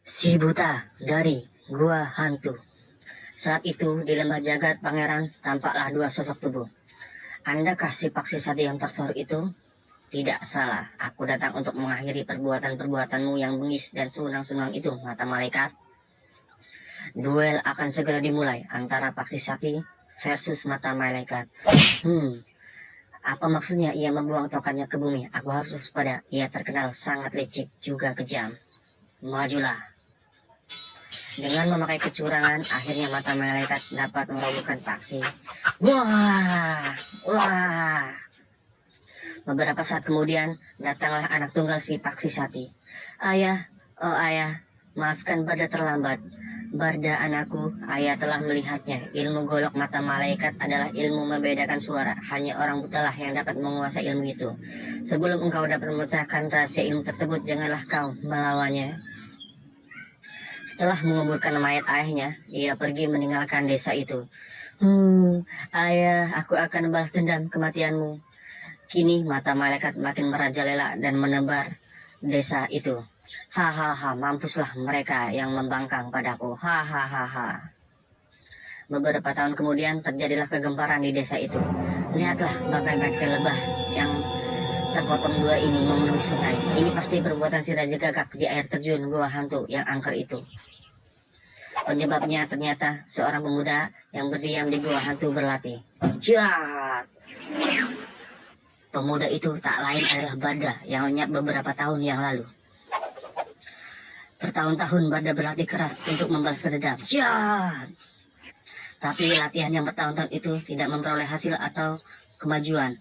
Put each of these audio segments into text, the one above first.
Si buta dari gua hantu. Saat itu di lembah jagat pangeran tampaklah dua sosok tubuh. Andakah si Paksi Sati yang tersorot itu? Tidak salah, aku datang untuk mengakhiri perbuatan-perbuatanmu yang bengis dan sunang-sunang itu, mata malaikat. Duel akan segera dimulai antara Paksi Sati versus mata malaikat. Apa maksudnya ia membuang tongkatnya ke bumi? Aku harus waspada, ia terkenal sangat licik juga kejam. Majulah. Dengan memakai kecurangan, akhirnya mata malaikat dapat merobohkan Paksi. Wah, wah. Beberapa saat kemudian, datanglah anak tunggal si Paksi Sati. Ayah, oh ayah, maafkan Barda terlambat. Barda anakku, ayah telah melihatnya. Ilmu golok mata malaikat adalah ilmu membedakan suara. Hanya orang butalah yang dapat menguasai ilmu itu. Sebelum engkau dapat memecahkan rahasia ilmu tersebut, janganlah kau melawannya. Setelah menguburkan mayat ayahnya, ia pergi meninggalkan desa itu. Ayah, aku akan balas dendam kematianmu. Kini mata malaikat makin merajalela dan menebar desa itu. Hahaha, mampuslah mereka yang membangkang padaku. Hahaha. Beberapa tahun kemudian terjadilah kegemparan di desa itu. Lihatlah bangkai-bangkai lebah yang terpotong dua ini memenuhi sungai. Ini pasti perbuatan si Raja Gagak di air terjun gua hantu yang angker itu. Penyebabnya ternyata seorang pemuda yang berdiam di gua hantu berlatih. Jahat. Pemuda itu tak lain adalah Barda yang lenyap beberapa tahun yang lalu. Bertahun-tahun Barda berlatih keras untuk membalas dendam. Jahat. Tapi latihan yang bertahun-tahun itu tidak memperoleh hasil atau kemajuan.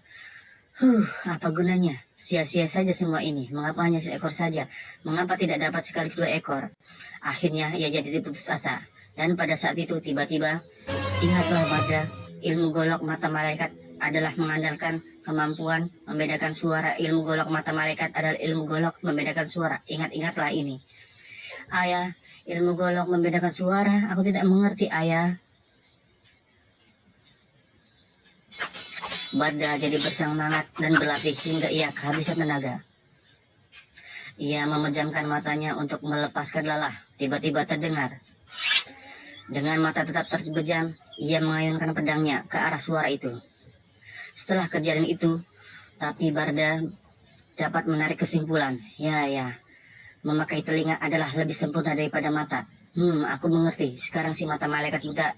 Apa gunanya? Sia-sia saja semua ini. Mengapa hanya seekor saja? Mengapa tidak dapat sekaligus 2 ekor? Akhirnya ia jadi putus asa. Dan pada saat itu tiba-tiba, ingatlah Barda, ilmu golok mata malaikat adalah mengandalkan kemampuan membedakan suara. Ilmu golok mata malaikat adalah ilmu golok membedakan suara. Ingat-ingatlah ini. Ayah, ilmu golok membedakan suara. Aku tidak mengerti, ayah. Barda jadi bersemangat dan berlatih hingga ia kehabisan tenaga. Ia memejamkan matanya untuk melepaskan lelah. Tiba-tiba terdengar. Dengan mata tetap terbejam, ia mengayunkan pedangnya ke arah suara itu. Setelah kejadian itu, tapi Barda dapat menarik kesimpulan. Ya, memakai telinga adalah lebih sempurna daripada mata. Aku mengerti. Sekarang si mata malaikat buta,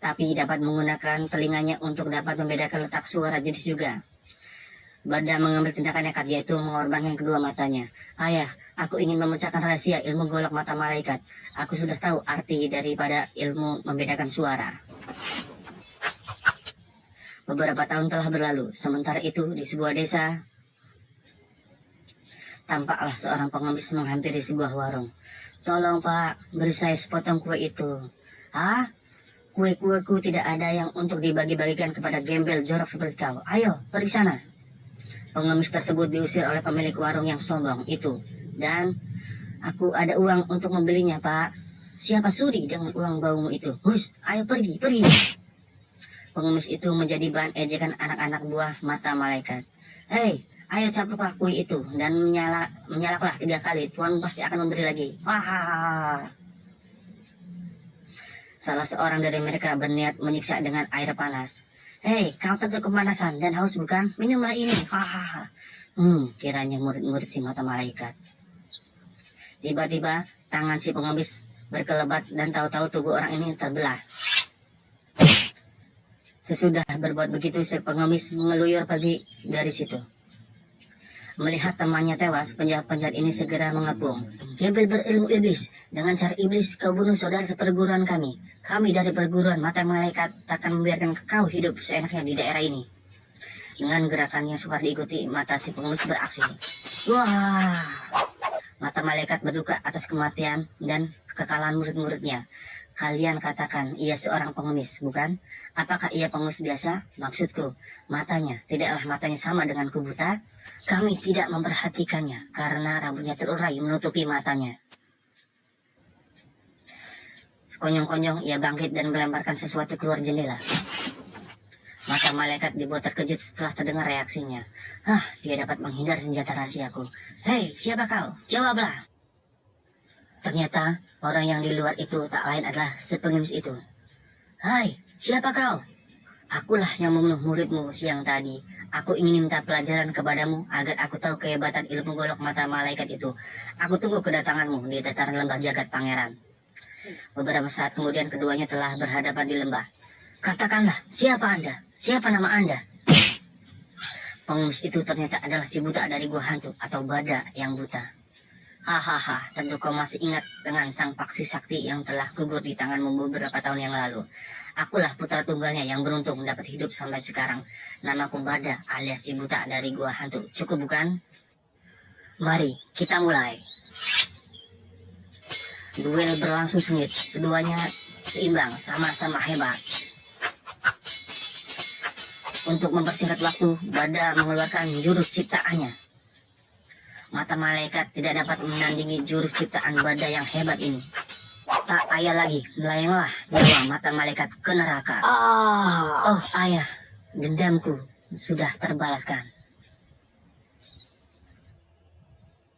tapi dapat menggunakan telinganya untuk dapat membedakan letak suara jenis juga. Barda mengambil tindakan nekat, yaitu mengorbankan kedua matanya. Ayah, aku ingin memecahkan rahasia ilmu golok mata malaikat. Aku sudah tahu arti daripada ilmu membedakan suara. Beberapa tahun telah berlalu. Sementara itu, di sebuah desa, tampaklah seorang pengemis menghampiri sebuah warung. Tolong pak, beri saya sepotong kue itu. Hah? Kue-kueku tidak ada yang untuk dibagi-bagikan kepada gembel jorok seperti kau. Ayo, pergi sana. Pengemis tersebut diusir oleh pemilik warung yang sombong itu. Dan aku ada uang untuk membelinya, pak. Siapa sudi dengan uang baumu itu? Hus, ayo pergi. Pengemis itu menjadi bahan ejekan anak-anak buah mata malaikat. Hei, ayo capuklah kue itu dan menyalaklah 3 kali. Tuan pasti akan memberi lagi. Wah. Salah seorang dari mereka berniat menyiksa dengan air panas. Hei, kau tentu kepanasan dan haus bukan? Minumlah ini. Hahaha. Kiranya murid-murid si mata malaikat. Tiba-tiba tangan si pengemis berkelebat dan tahu-tahu tubuh orang ini terbelah. Sesudah berbuat begitu, si pengemis mengeluyur pergi dari situ. Melihat temannya tewas, penjahat-penjahat ini segera mengepung. Gembel berilmu iblis, dengan cara iblis kau bunuh saudara seperguruan kami. Kami dari perguruan mata malaikat takkan membiarkan kau hidup seenaknya di daerah ini. Dengan gerakan yang sukar diikuti, mata si pengemis beraksi. Wah! Mata malaikat berduka atas kematian dan kekalahan murid-muridnya. Kalian katakan ia seorang pengemis, bukan? Apakah ia pengemis biasa? Maksudku, matanya tidaklah matanya sama dengan buta? Kami tidak memperhatikannya karena rambutnya terurai menutupi matanya. Sekonyong-konyong ia bangkit dan melemparkan sesuatu keluar jendela. Mata malaikat dibuat terkejut setelah terdengar reaksinya. Dia dapat menghindar senjata rahasiaku. Hei, siapa kau? Jawablah. Ternyata orang yang di luar itu tak lain adalah si pengemis itu. "Hai, siapa kau?" "Akulah yang membunuh muridmu siang tadi. Aku ingin minta pelajaran kepadamu agar aku tahu kehebatan ilmu golok mata malaikat itu. Aku tunggu kedatanganmu di dataran lembah jagat pangeran." Beberapa saat kemudian keduanya telah berhadapan di lembah. "Katakanlah, siapa Anda? Siapa nama Anda?" Pengemis itu ternyata adalah si buta dari gua hantu atau Bada yang buta. "Hahaha, tentu kau masih ingat dengan sang paksi sakti yang telah gugur di tanganmu beberapa tahun yang lalu. Akulah putra tunggalnya yang beruntung mendapat hidup sampai sekarang. Namaku Bada alias si buta dari gua hantu. Cukup bukan? Mari kita mulai." Duel berlangsung sengit, keduanya seimbang, sama-sama hebat. Untuk mempersingkat waktu, Bada mengeluarkan jurus ciptaannya. Mata malaikat tidak dapat menandingi jurus ciptaan Bada yang hebat ini. Tak payah lagi, melayanglah nyawa mata malaikat ke neraka. Oh ayah, dendamku sudah terbalaskan.